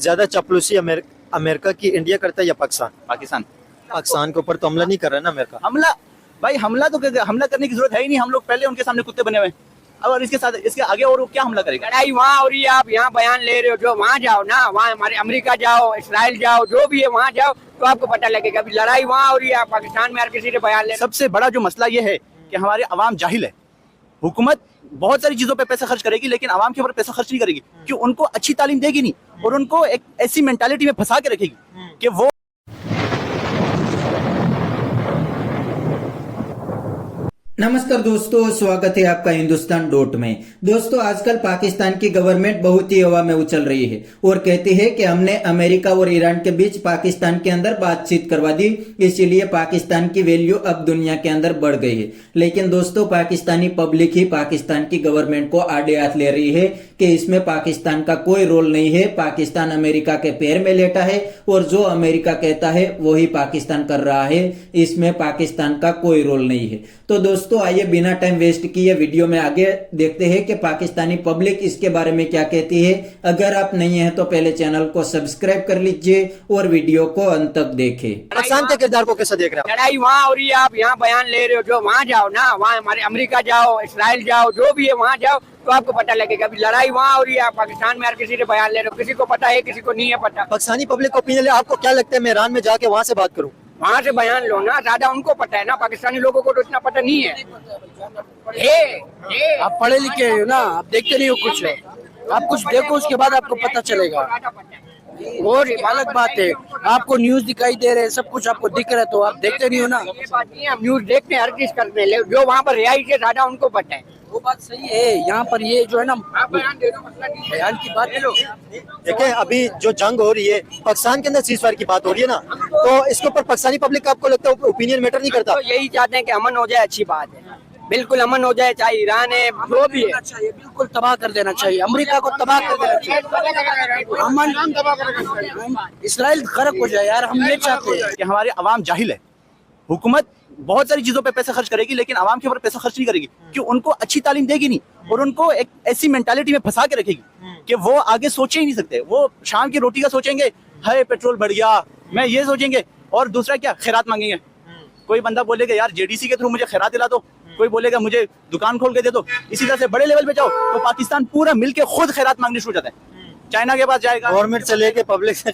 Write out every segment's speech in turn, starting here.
ज्यादा चापलूसी अमेरिका की इंडिया करता है या पाकिस्तान? पाकिस्तान। पाकिस्तान के ऊपर तो हमला नहीं कर रहा है ना अमेरिका? हमला, भाई हमला तो हमला करने की जरूरत है ही नहीं, हम लोग पहले उनके सामने कुत्ते बने हुए हैं। अब और इसके साथ इसके आगे और वो क्या हमला करेगा? लड़ाई वहाँ हो रही है, आप यहाँ बयान ले रहे हो, जो वहाँ जाओ ना, वहाँ हमारे अमेरिका जाओ, इसराइल जाओ, जो भी है वहाँ जाओ तो आपको पता लगेगा। अभी लड़ाई वहाँ हो रही है, आप पाकिस्तान में हर किसी ने बयान ले। सबसे बड़ा जो मसला ये है कि हमारे अवाम जाहिल है। हुकूमत बहुत सारी चीजों पे पैसा खर्च करेगी लेकिन आवाम के ऊपर पैसा खर्च नहीं करेगी, कि उनको अच्छी तालीम देगी नहीं और उनको एक ऐसी मेंटालिटी में फंसा के रखेगी कि वो नमस्कार दोस्तों, स्वागत है आपका हिंदुस्तान डॉट में। दोस्तों, आजकल पाकिस्तान की गवर्नमेंट बहुत ही हवा में उछल रही है और कहती है कि हमने अमेरिका और ईरान के बीच पाकिस्तान के अंदर बातचीत करवा दी, इसीलिए पाकिस्तान की वैल्यू अब दुनिया के अंदर बढ़ गई है। लेकिन दोस्तों, पाकिस्तानी पब्लिक ही पाकिस्तान की गवर्नमेंट को आड़े हाथ ले रही है कि इसमें पाकिस्तान का कोई रोल नहीं है। पाकिस्तान अमेरिका के पैर में लेटा है और जो अमेरिका कहता है वही पाकिस्तान कर रहा है, इसमें पाकिस्तान का कोई रोल नहीं है। तो दोस्तों, आइए बिना टाइम वेस्ट किए वीडियो में आगे देखते हैं कि पाकिस्तानी पब्लिक इसके बारे में क्या कहती है। अगर आप नहीं हैं तो पहले चैनल को सब्सक्राइब कर लीजिए और वीडियो को अंत तक देखें। पाकिस्तान के किरदार को कैसा देख रहे हैं? लड़ाई वहाँ हो रही है, आप यहाँ बयान ले रहे हो, जो वहाँ जाओ ना, वहाँ हमारे अमेरिका जाओ, इसराइल जाओ, जो भी है वहाँ जाओ तो आपको पता लगेगा। अभी लड़ाई वहाँ हो रही है, आप पाकिस्तान में हर किसी ने बयान ले रहे हो, किसी को पता है किसी को नहीं है पता। पाकिस्तानी पब्लिक ओपिनियन आपको क्या लगता है? मैं ईरान में जाके वहाँ से बात करूँ? वहाँ से बयान लो ना, ज्यादा उनको पता है ना, पाकिस्तानी लोगों को तो इतना पता नहीं है। आप पढ़े लिखे हो ना, आप देखते नहीं हो कुछ, आप कुछ देखो उसके बाद आपको पता चलेगा। और अलग बात है, आपको न्यूज दिखाई दे रहे हैं, सब कुछ आपको दिख रहा है तो आप देखते नहीं हो ना। ये बात नहीं है, हम न्यूज देखते हैं, हर चीज करते हैं, जो वहाँ पर रिहाई से ज्यादा उनको पता है। वो बात सही है। यहाँ पर ये जो है ना, बयान दे दो, मसला नहीं है। बयान की बात है। देखें, अभी जो जंग हो रही है पाकिस्तान के अंदर, सीज़फायर की बात हो रही है ना, तो इसके ऊपर पाकिस्तानी पब्लिक का आपको लगता है ओपिनियन मैटर नहीं करता? तो यही चाहते हैं कि अमन हो जाए, अच्छी बात है, बिल्कुल अमन हो जाए, चाहे ईरान है जो भी है, चाहिए बिल्कुल तबाह कर देना चाहिए, अमेरिका को तबाह कर देना चाहिए, अमन इसराइल खर्क हो जाए यार, हम ये चाहते हैं। कि हमारे अवाम जाहिल है। हुकूमत बहुत सारी चीजों पे पैसा खर्च करेगी लेकिन आवाम के ऊपर पैसा खर्च नहीं करेगी, कि उनको अच्छी तालीम देगी नहीं और उनको एक ऐसी मेंटालिटी में फंसा के रखेगी कि वो आगे सोचे ही नहीं सकते। वो शाम की रोटी का सोचेंगे, हाय पेट्रोल बढ़ गया, मैं ये सोचेंगे, और दूसरा क्या, खैरात मांगेंगे। कोई बंदा बोलेगा यार जेडीसी के थ्रू मुझे खैरात दिला दो, कोई बोलेगा मुझे दुकान खोल के दे दो। इसी तरह से बड़े लेवल पे जाओ तो पाकिस्तान पूरा मिलके खुद खैरात मांगने शुरू हो जाता है। चाइना के पास जाएगा, गवर्नमेंट से लेके पब्लिक से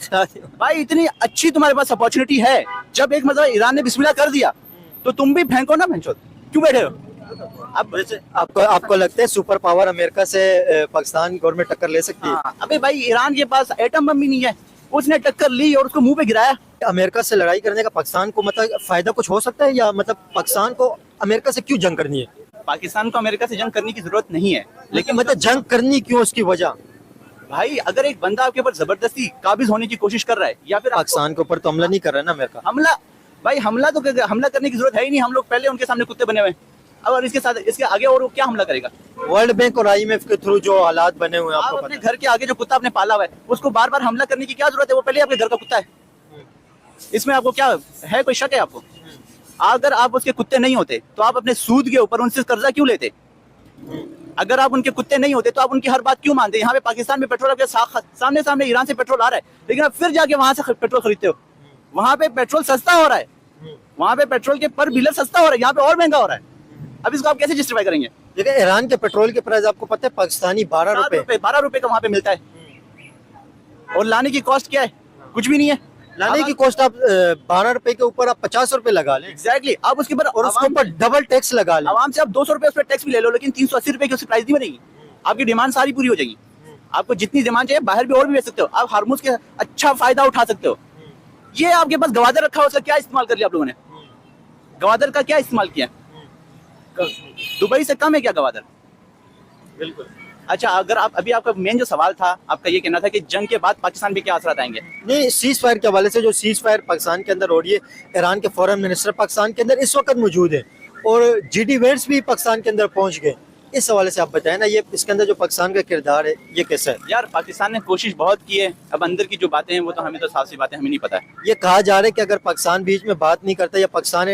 भाई इतनी अच्छी तुम्हारे पास अपॉर्चुनिटी है, जब एक मतलब ईरान ने बिस्मिल्लाह कर दिया तो तुम भी फेंको ना, फेंको, क्यों बैठे हो? अब वैसे आपको लगता है सुपर पावर अमेरिका से पाकिस्तान गवर्नमेंट टक्कर ले सकती है? अबे भाई ईरान के पास एटम बम भी नहीं है, उसने टक्कर ली और उसको मुंह पे गिराया। अमेरिका से लड़ाई करने का पाकिस्तान को मतलब फायदा कुछ हो सकता है, या मतलब पाकिस्तान को अमेरिका से क्यों जंग करनी है? पाकिस्तान को अमेरिका से जंग करने की जरूरत नहीं है, लेकिन मतलब जंग करनी क्यों, उसकी वजह? भाई अगर एक बंदा आपके ऊपर जबरदस्ती काबिज होने की कोशिश कर रहा है या फिर पाकिस्तान के ऊपर तो हमला नहीं कर रहा है ना अमेरिका? हमला, भाई हमला तो हमला करने की जरूरत है ही नहीं, हम लोग पहले उनके सामने कुत्ते बने हुए हैं। अब और इसके साथ इसके आगे और वो क्या हमला करेगा? वर्ल्ड बैंक और IMF के थ्रू जो हालात बने हुए हैं, आप आपको अपने पता घर के आगे जो कुत्ता आपने पाला हुआ है उसको बार बार हमला करने की क्या जरूरत है? वो पहले आपके घर का कुत्ता है, इसमें आपको क्या है, कोई शक है आपको? अगर आप उसके कुत्ते नहीं होते तो आप अपने सूद के ऊपर उनसे कर्जा क्यों लेते? अगर आप उनके कुत्ते नहीं होते तो आप उनकी हर बात क्यों मानते? यहाँ पे पाकिस्तान में पेट्रोल आपके सामने सामने ईरान से पेट्रोल आ रहा है, लेकिन आप फिर जाके वहां से पेट्रोल खरीदते हो। वहां पे पेट्रोल सस्ता हो रहा है, वहां पे पेट्रोल के पर बिलर सस्ता हो रहा है, यहाँ पे और महंगा हो रहा है। अब इसको आप कैसे जस्टिफाई करेंगे? देखिए, ईरान के पेट्रोल के प्राइस आपको पता है, पाकिस्तानी 12 रुपए 12 रुपए का वहां पे मिलता है, और लाने की कॉस्ट क्या है? कुछ भी नहीं है। लाने की कॉस्ट आप 12 रुपए के ऊपर आप 50 रुपए लगा लें। एग्जैक्टली, आप उसके ऊपर और उसके ऊपर डबल टैक्स लगा लें। आवाम से आप 200 रुपए उस पर टैक्स भी ले लो, लेकिन 380 रुपए की उसकी प्राइस नहीं बनेगी। आपकी डिमांड सारी पूरी हो जाएगी। आपको जितनी डिमांड चाहिए बाहर भी और भी बेच सकते हो, आप हार्मोज के अच्छा फायदा उठा सकते हो। ये आपके पास गवादर रखा हो, उसका क्या इस्तेमाल कर लिया आप लोगों ने? गवादर का क्या इस्तेमाल किया? दुबई से कम है क्या गवादर? बिल्कुल। अच्छा, अगर आप अभी आपका मेन जो सवाल था, आपका ये कहना था कि जंग के बाद पाकिस्तान पे क्या असर आएंगे? नहीं, सीज फायर के हवाले से, जो सीज फायर पाकिस्तान के अंदर हो रही है, ईरान के फॉरेन मिनिस्टर पाकिस्तान के अंदर इस वक्त मौजूद है और GD वेंट्स भी पाकिस्तान के अंदर पहुंच गए। इस हवाले से आप बताएं ना, ये इसके अंदर जो पाकिस्तान का किरदार है ये कैसा है? यार पाकिस्तान ने कोशिश बहुत की है, अब अंदर की जो बातें हैं वो तो हमें तो साफ सी बातें हमें नहीं पता है। ये कहा जा रहा है कि अगर पाकिस्तान बीच में बात नहीं करता या पाकिस्तान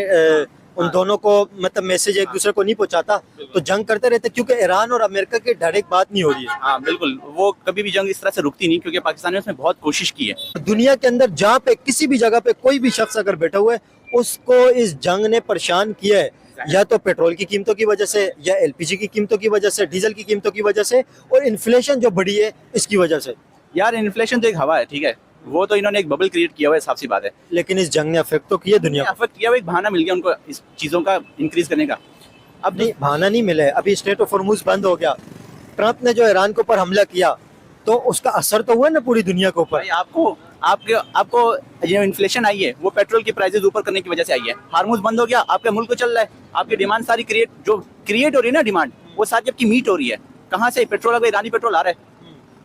उन दोनों को मतलब मैसेज एक दूसरे को नहीं पहुंचाता, तो जंग करते रहते, क्योंकि ईरान और अमेरिका की डायरेक्ट बात नहीं हो रही है। हाँ बिल्कुल, वो कभी भी जंग इस तरह से रुकती नहीं, क्योंकि पाकिस्तान ने उसमें बहुत कोशिश की है। दुनिया के अंदर जहाँ पे किसी भी जगह पे कोई भी शख्स अगर बैठा हुआ है, उसको इस जंग ने परेशान किया है, या तो पेट्रोल की कीमतों की वजह से, या एलपीजी की कीमतों की वजह से, डीजल की कीमतों की वजह से, और इन्फ्लेशन जो बढ़ी है इसकी वजह से। यार इन्फ्लेशन तो एक हवा है, ठीक है, वो तो इन्होंने एक बबल क्रिएट किया हुआ है, साफ सी बात है। लेकिन इस जंग ने अफेक्ट तो किया दुनिया को। अफेक्ट किया हुआ, एक बहाना मिल गया उनको इस चीजों का इंक्रीज करने का। अब नहीं, बहाना नहीं मिला है, अभी स्ट्रेट ऑफ हॉर्मुज बंद हो गया। ट्रंप ने जो ईरान के ऊपर हमला किया, तो उसका असर तो हुआ ना पूरी दुनिया के ऊपर। भाई आपको जो इन्फ्लेशन आई है वो पेट्रोल की प्राइसेस ऊपर करने की वजह से आई है। हार्मुज बंद हो गया, आपका मुल्क को चल रहा है, आपकी डिमांड सारी क्रिएट हो रही है ना, डिमांड वो सारी आपकी मीट हो रही है। कहाँ से? पेट्रोल, अगर ईरानी पेट्रोल आ रहा है,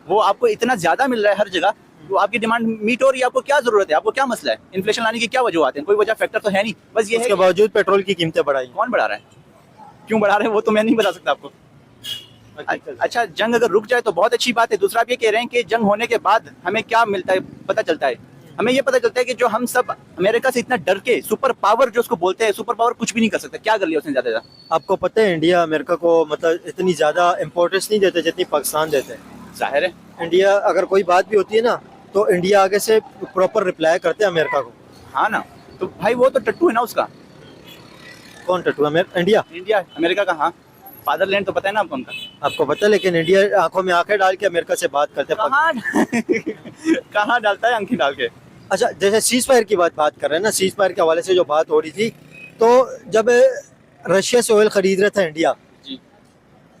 वो आपको इतना ज्यादा मिल रहा है हर जगह, तो आपकी डिमांड मीट हो रही है। आपको क्या जरूरत है? आपको क्या मसला है? इन्फ्लेशन लाने की क्या वजह आते हैं? कोई वजह फैक्टर तो है नहीं, बस ये है उसके बावजूद पेट्रोल की कीमतें बढ़ाई। कौन बढ़ा रहा है, क्यों बढ़ा रहे हैं, वो तो मैं नहीं बता सकता आपको। अच्छा, जंग अगर रुक जाए तो बहुत अच्छी बात है। दूसरा आप ये कह रहे हैं कि जंग होने के बाद हमें क्या मिलता है, पता चलता है? हमें ये पता चलता है कि जो हम सब अमेरिका से इतना डर के, सुपर पावर जो उसको बोलते हैं, सुपर पावर कुछ भी नहीं कर सकता। क्या कर लिया उसने ज्यादा? आपको पता है इंडिया अमेरिका को मतलब इतनी ज्यादा इम्पोर्टेंस नहीं देते जितनी पाकिस्तान देते हैं। जाहिर है, इंडिया अगर कोई बात भी होती है ना, तो इंडिया आगे से प्रॉपर रिप्लाई करते हैं अमेरिका को। हाँ ना, तो भाई वो तो टट्टू है ना उसका। कौन टट्टू? इंडिया? इंडिया अमेरिका का, हाँ, फादरलैंड तो पता है ना आपको उनका। आपको पता है, लेकिन इंडिया आंखों में आंखें डाल के अमेरिका से बात करते हैं। कहाँ डालता है आंखें डाल के? अच्छा, जैसे सीज फायर की बात कर रहे हैं ना, सीज फायर के हवाले से जो बात हो रही थी, तो जब रशिया से ऑयल खरीद रहा था इंडिया जी,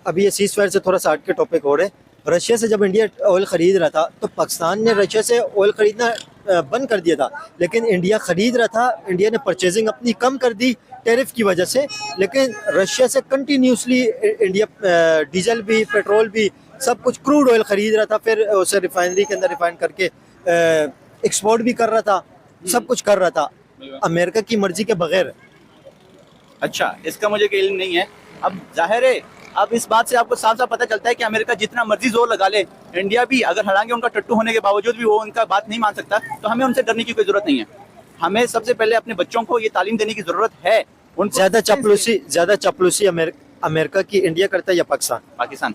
अभी ये सीज फायर से थोड़ा सा हट के टॉपिक हो रहे हैं, रशिया से जब इंडिया ऑयल खरीद रहा था, तो पाकिस्तान ने रशिया से ऑयल खरीदना बंद कर दिया था, लेकिन इंडिया खरीद रहा था। इंडिया ने परचेजिंग अपनी कम कर दी टैरिफ की वजह से, लेकिन रशिया से कंटिन्यूसली इंडिया डीजल भी, पेट्रोल भी, सब कुछ क्रूड ऑयल खरीद रहा था, फिर उसे रिफाइनरी के अंदर रिफाइन करके एक्सपोर्ट भी कर रहा था, सब कुछ कर रहा था अमेरिका की मर्जी के बगैर। अच्छा, इसका मुझे कोई इल्म नहीं है। अब जाहिर है, अब इस बात से आपको साफ साफ पता चलता है कि अमेरिका जितना मर्जी जोर लगा ले, इंडिया भी अगर, हालांकि उनका टट्टू होने के बावजूद भी वो उनका बात नहीं मान सकता, तो हमें उनसे डरने की कोई जरूरत नहीं है। हमें सबसे पहले अपने बच्चों को ये तालीम देने की जरूरत है। ज्यादा चापलूसी अमेरिका की इंडिया करता है या पाकिस्तान?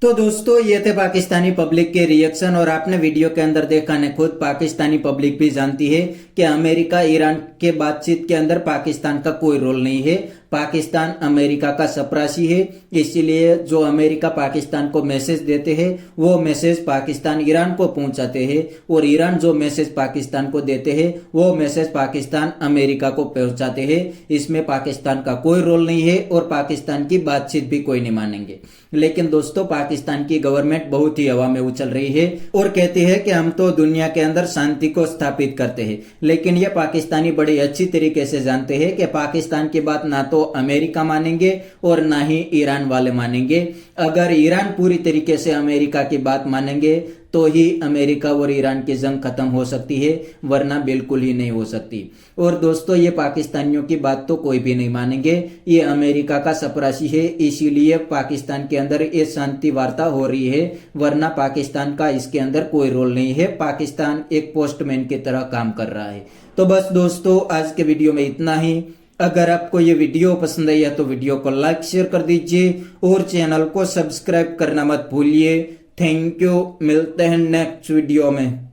तो दोस्तों, ये थे पाकिस्तानी पब्लिक के रिएक्शन, और आपने वीडियो के अंदर देखा ने खुद पाकिस्तानी पब्लिक भी जानती है कि अमेरिका ईरान के बातचीत के अंदर पाकिस्तान का कोई रोल नहीं है। पाकिस्तान अमेरिका का चपरासी है, इसीलिए जो अमेरिका पाकिस्तान को मैसेज देते हैं वो मैसेज पाकिस्तान ईरान को पहुंचाते हैं, और ईरान जो मैसेज पाकिस्तान को देते हैं वो मैसेज पाकिस्तान अमेरिका को पहुंचाते हैं। इसमें पाकिस्तान का कोई रोल नहीं है, और पाकिस्तान की बातचीत भी कोई नहीं मानेंगे। लेकिन दोस्तों, पाकिस्तान की गवर्नमेंट बहुत ही हवा में उछल रही है और कहती है कि हम तो दुनिया के अंदर शांति को स्थापित करते हैं, लेकिन ये पाकिस्तानी बड़ी अच्छी तरीके से जानते हैं कि पाकिस्तान की बात ना तो अमेरिका मानेंगे और ना ही ईरान वाले मानेंगे। अगर ईरान पूरी तरीके से अमेरिका की बात मानेंगे तो ही अमेरिका और ईरान की जंग खत्म हो सकती है, वरना बिल्कुल ही नहीं हो सकती। और दोस्तों, ये पाकिस्तानियों की बात तो कोई भी नहीं मानेंगे, ये अमेरिका का चपरासी है, इसीलिए पाकिस्तान के अंदर ये शांति वार्ता हो रही है, वरना पाकिस्तान का इसके अंदर कोई रोल नहीं है। पाकिस्तान एक पोस्टमैन की तरह काम कर रहा है। तो बस दोस्तों, आज के वीडियो में इतना ही। अगर आपको ये वीडियो पसंद आई है तो वीडियो को लाइक शेयर कर दीजिए और चैनल को सब्सक्राइब करना मत भूलिए। थैंक यू, मिलते हैं नेक्स्ट वीडियो में।